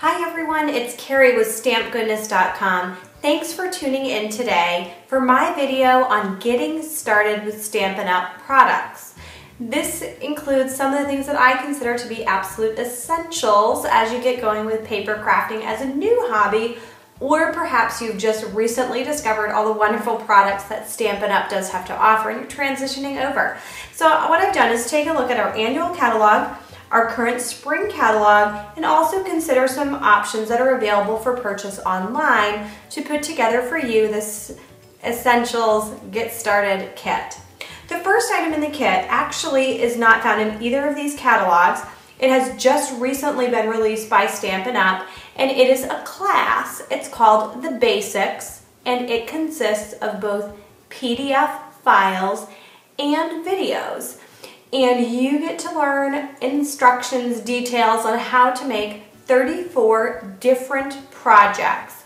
Hi everyone, it's Kerry with StampGoodness.com. Thanks for tuning in today for my video on getting started with Stampin' Up! Products. This includes some of the things that I consider to be absolute essentials as you get going with paper crafting as a new hobby, or perhaps you've just recently discovered all the wonderful products that Stampin' Up! Does have to offer and you're transitioning over. So what I've done is take a look at our annual catalog, our current spring catalog, and also consider some options that are available for purchase online to put together for you this Essentials Get Started kit. The first item in the kit actually is not found in either of these catalogs. It has just recently been released by Stampin' Up! And it is a class. It's called The Basics, and it consists of both PDF files and videos. And you get to learn instructions, details on how to make 34 different projects.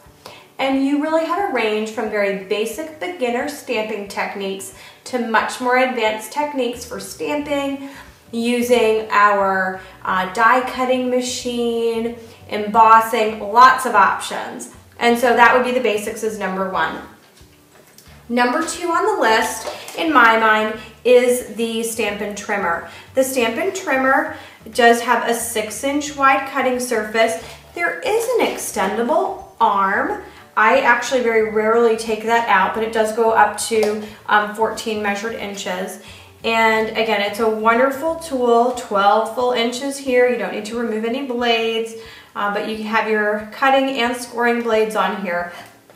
And you really have a range from very basic beginner stamping techniques to much more advanced techniques for stamping, using our die cutting machine, embossing, lots of options. And so that would be the basics as number one. Number two on the list, in my mind, is the Stampin' Trimmer. The Stampin' Trimmer does have a 6-inch wide cutting surface. There is an extendable arm. I actually very rarely take that out, but it does go up to 14 measured inches. And again, it's a wonderful tool, 12 full inches here. You don't need to remove any blades, but you have your cutting and scoring blades on here.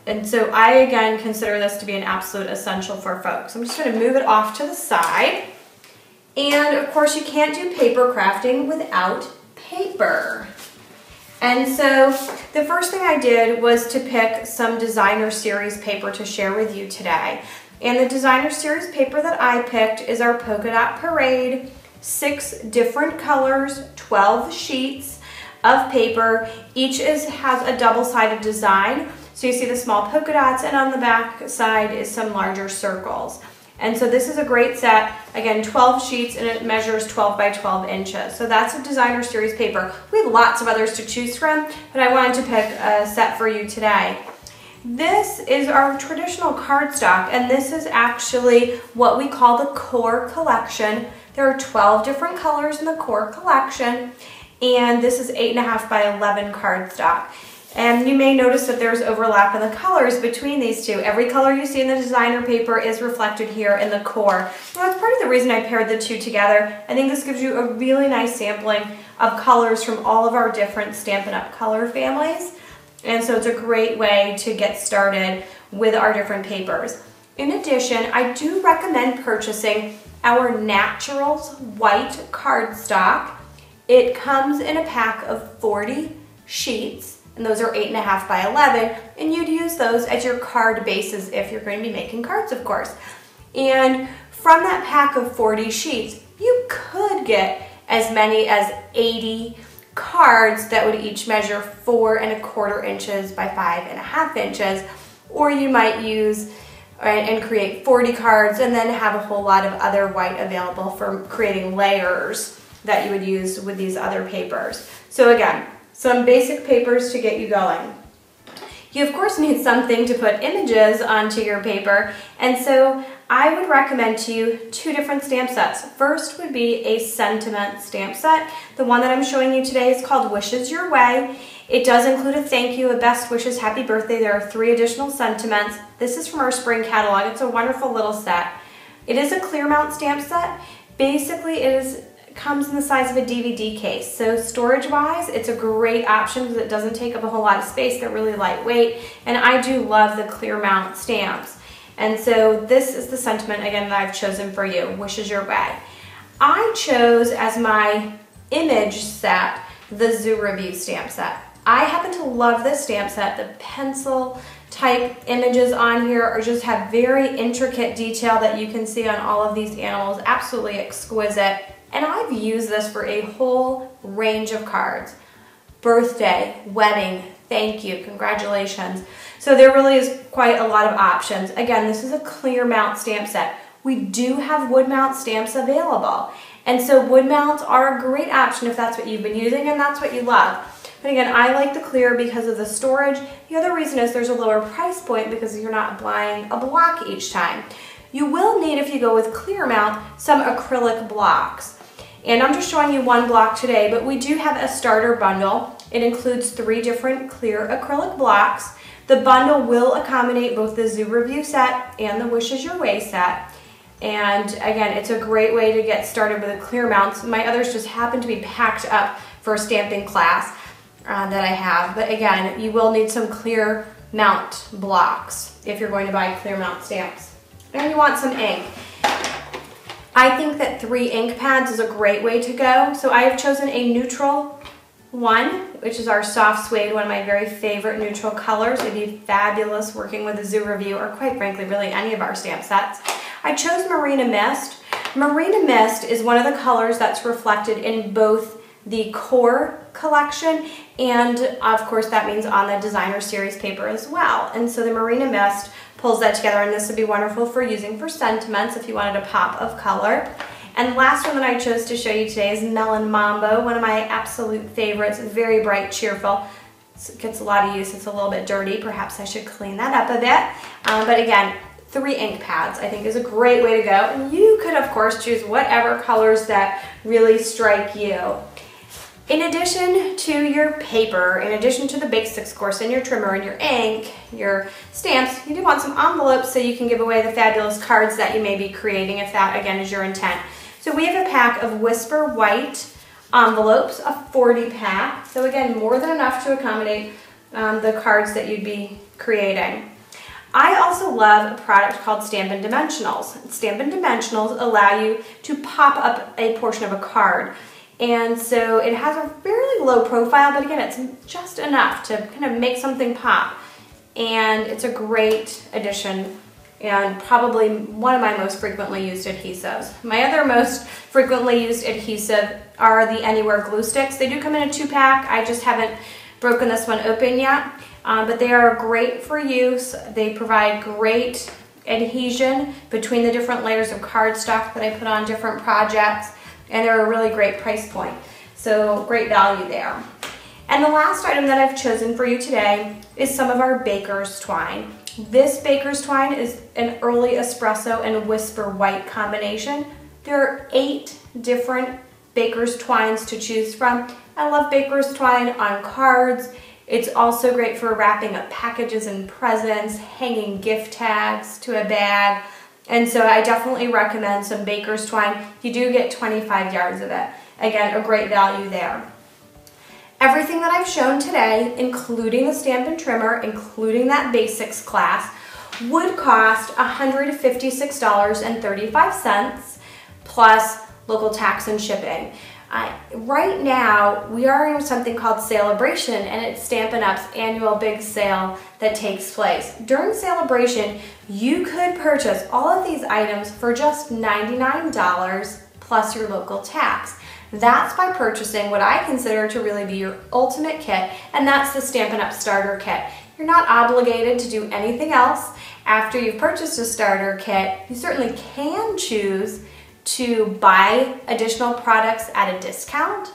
And so I, again, consider this to be an absolute essential for folks. I'm just going to move it off to the side. And of course, you can't do paper crafting without paper. And so the first thing I did was to pick some designer series paper to share with you today. And the designer series paper that I picked is our Polka Dot Parade, 6 different colors, 12 sheets of paper. Each has a double-sided design. So you see the small polka dots, and on the back side is some larger circles. And so this is a great set. Again, 12 sheets, and it measures 12 by 12 inches. So that's a designer series paper. We have lots of others to choose from, but I wanted to pick a set for you today. This is our traditional cardstock, and this is actually what we call the core collection. There are 12 different colors in the core collection, and this is 8.5 by 11 cardstock. And you may notice that there's overlap in the colors between these two. Every color you see in the designer paper is reflected here in the core. Now, that's part of the reason I paired the two together. I think this gives you a really nice sampling of colors from all of our different Stampin' Up! Color families. And so it's a great way to get started with our different papers. In addition, I do recommend purchasing our Naturals white cardstock. It comes in a pack of 40 sheets. And those are 8.5 by 11, and you'd use those as your card bases if you're going to be making cards, of course. And from that pack of 40 sheets, you could get as many as 80 cards that would each measure 4¼ inches by 5½ inches, or you might use and create 40 cards and then have a whole lot of other white available for creating layers that you would use with these other papers. So again, some basic papers to get you going. You of course need something to put images onto your paper, and so I would recommend to you 2 different stamp sets. First would be a sentiment stamp set. The one that I'm showing you today is called Wishes Your Way. It does include a thank you, a best wishes, happy birthday. There are 3 additional sentiments. This is from our spring catalog. It's a wonderful little set. It is a clear mount stamp set. Basically, it comes in the size of a DVD case. So storage-wise, it's a great option because it doesn't take up a whole lot of space. They're really lightweight, and I do love the clear mount stamps. And so this is the sentiment, again, that I've chosen for you, Wishes Your Way. I chose as my image set the Zoo Review stamp set. I happen to love this stamp set. The pencil type images on here are just have very intricate detail that you can see on all of these animals. Absolutely exquisite. And I've used this for a whole range of cards. Birthday, wedding, thank you, congratulations. So there really is quite a lot of options. Again, this is a clear mount stamp set. We do have wood mount stamps available. And so wood mounts are a great option if that's what you've been using and that's what you love. But again, I like the clear because of the storage. The other reason is there's a lower price point because you're not buying a block each time. You will need, if you go with clear mount, some acrylic blocks. And I'm just showing you one block today, but we do have a starter bundle. It includes 3 different clear acrylic blocks. The bundle will accommodate both the Zoo Review set and the Wishes Your Way set. And again, it's a great way to get started with a clear mounts. My others just happen to be packed up for a stamping class that I have. But again, you will need some clear mount blocks if you're going to buy clear mount stamps. And you want some ink. I think that 3 ink pads is a great way to go. So I have chosen a neutral one, which is our soft suede, one of my very favorite neutral colors. It'd be fabulous working with a Zoo Review, or quite frankly, really any of our stamp sets. I chose Marina Mist. Marina Mist is one of the colors that's reflected in both the core collection and of course that means on the designer series paper as well. And so the Marina Mist pulls that together, and this would be wonderful for using for sentiments if you wanted a pop of color. And the last one that I chose to show you today is Melon Mambo, one of my absolute favorites. It's very bright, cheerful. It gets a lot of use. It's a little bit dirty. Perhaps I should clean that up a bit. But again, 3 ink pads I think is a great way to go. And you could of course choose whatever colors that really strike you. In addition to your paper, in addition to the basics course and your trimmer and your ink, your stamps, you do want some envelopes so you can give away the fabulous cards that you may be creating if that again is your intent. So we have a pack of Whisper White envelopes, a 40 pack. So again, more than enough to accommodate the cards that you'd be creating. I also love a product called Stampin' Dimensionals. Stampin' Dimensionals allow you to pop up a portion of a card. And so it has a fairly low profile, but again, it's just enough to kind of make something pop. And it's a great addition and probably one of my most frequently used adhesives. My other most frequently used adhesive are the Anywhere glue sticks. They do come in a 2-pack. I just haven't broken this one open yet, but they are great for use. They provide great adhesion between the different layers of cardstock that I put on different projects. And they're a really great price point. So great value there. And the last item that I've chosen for you today is some of our Baker's Twine. This Baker's Twine is an early espresso and Whisper White combination. There are 8 different Baker's Twines to choose from. I love Baker's Twine on cards. It's also great for wrapping up packages and presents, hanging gift tags to a bag. And so I definitely recommend some Baker's Twine. You do get 25 yards of it. Again, a great value there. Everything that I've shown today, including the Stampin' Trimmer, including that basics class, would cost $156.35 plus local tax and shipping. Right now, we are in something called Celebration, and it's Stampin' Up's annual big sale that takes place. During Celebration, you could purchase all of these items for just $99 plus your local tax. That's by purchasing what I consider to really be your ultimate kit, and that's the Stampin' Up! Starter Kit. You're not obligated to do anything else after you've purchased a starter kit. You certainly can choose to buy additional products at a discount,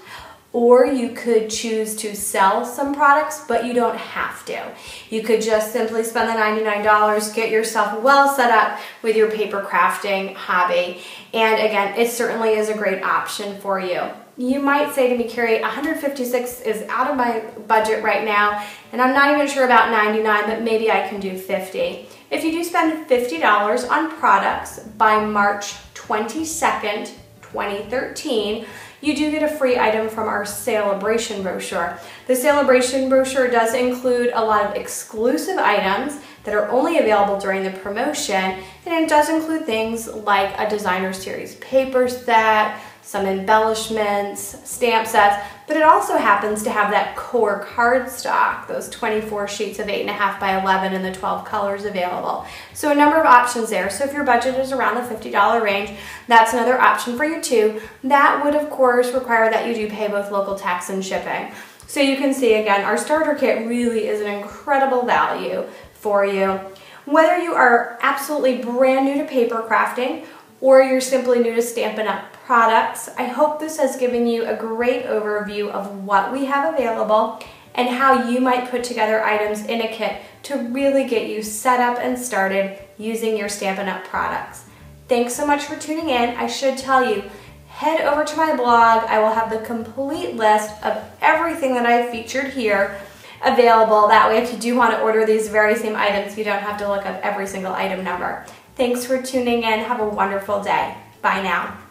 or you could choose to sell some products, but you don't have to. You could just simply spend the $99, get yourself well set up with your paper crafting hobby, and again, it certainly is a great option for you. You might say to me, Kerry, $156 is out of my budget right now, and I'm not even sure about $99, but maybe I can do $50. If you do spend $50 on products by March 22nd, 2013, you do get a free item from our Celebration brochure. The Celebration brochure does include a lot of exclusive items that are only available during the promotion, and it does include things like a designer series paper set, some embellishments, stamp sets, but it also happens to have that core cardstock, those 24 sheets of 8.5 by 11 and the 12 colors available. So a number of options there. So if your budget is around the $50 range, that's another option for you too. That would of course require that you do pay both local tax and shipping. So you can see again, our starter kit really is an incredible value for you. Whether you are absolutely brand new to paper crafting or you're simply new to Stampin' Up! Products, I hope this has given you a great overview of what we have available and how you might put together items in a kit to really get you set up and started using your Stampin' Up! Products. Thanks so much for tuning in. I should tell you, head over to my blog. I will have the complete list of everything that I've featured here available. That way if you do want to order these very same items, you don't have to look up every single item number. Thanks for tuning in. Have a wonderful day. Bye now.